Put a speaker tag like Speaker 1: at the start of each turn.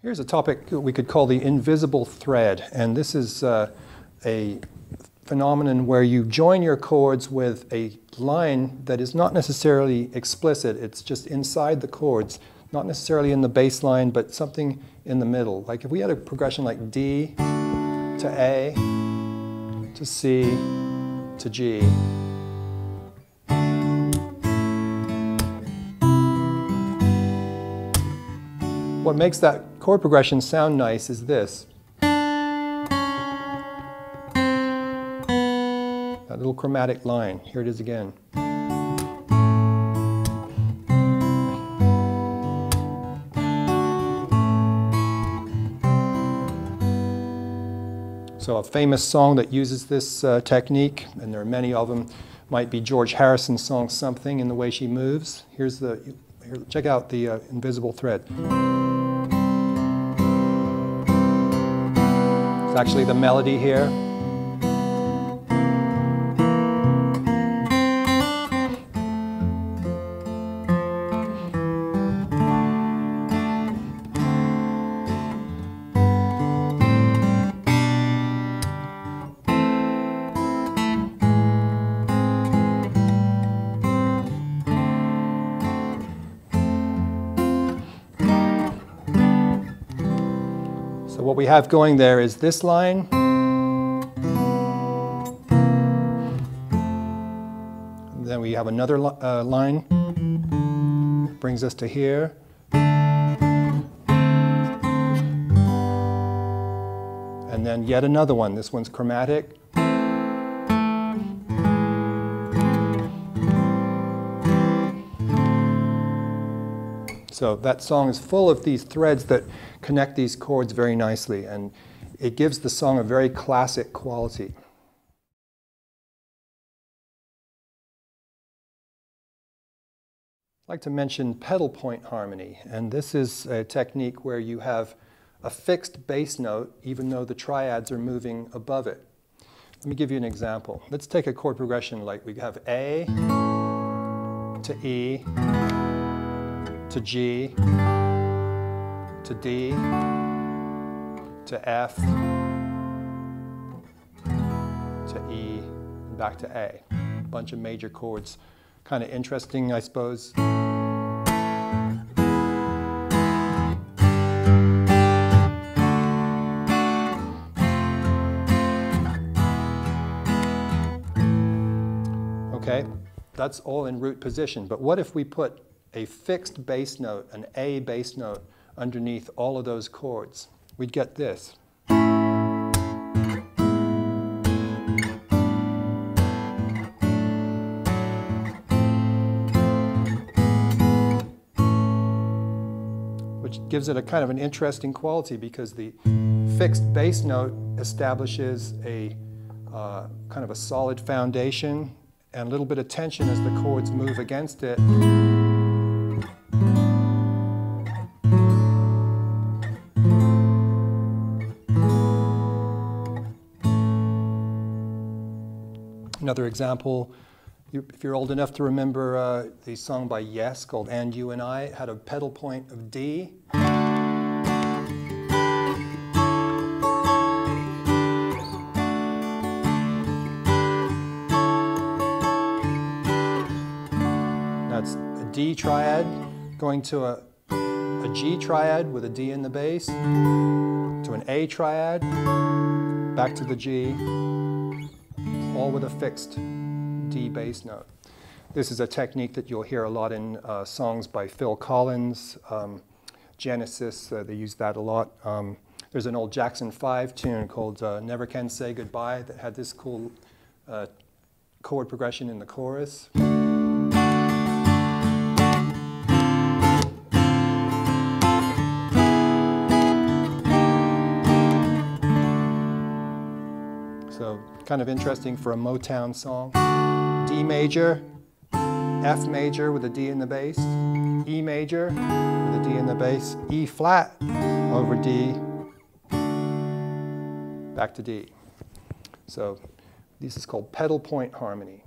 Speaker 1: Here's a topic we could call the invisible thread, and this is a phenomenon where you join your chords with a line that is not necessarily explicit. It's just inside the chords, not necessarily in the bass line, but something in the middle. Like if we had a progression like D to A to C to G. What makes that chord progression sound nice is this. That little chromatic line. Here it is again. So a famous song that uses this technique, and there are many of them, might be George Harrison's song "Something in the Way She Moves." Check out the invisible thread. It's actually the melody here. So what we have going there is this line, and then we have another line, brings us to here, and then yet another one. This one's chromatic. So that song is full of these threads that connect these chords very nicely, and it gives the song a very classic quality. I'd like to mention pedal point harmony, and this is a technique where you have a fixed bass note even though the triads are moving above it. Let me give you an example. Let's take a chord progression like we have A to E to G, to D, to F, to E, and back to A. A bunch of major chords. Kind of interesting, I suppose. Okay, that's all in root position, but what if we put a fixed bass note, an A bass note, underneath all of those chords? We'd get this. Which gives it a kind of an interesting quality because the fixed bass note establishes a kind of a solid foundation and a little bit of tension as the chords move against it. Another example, if you're old enough to remember the song by Yes called "And You and I," it had a pedal point of D. That's a D triad going to a G triad with a D in the bass, to an A triad, back to the G, all with a fixed D bass note. This is a technique that you'll hear a lot in songs by Phil Collins, Genesis, they use that a lot. There's an old Jackson 5 tune called "Never Can Say Goodbye" that had this cool chord progression in the chorus. So kind of interesting for a Motown song. D major, F major with a D in the bass, E major with a D in the bass, E flat over D, back to D. So this is called pedal point harmony.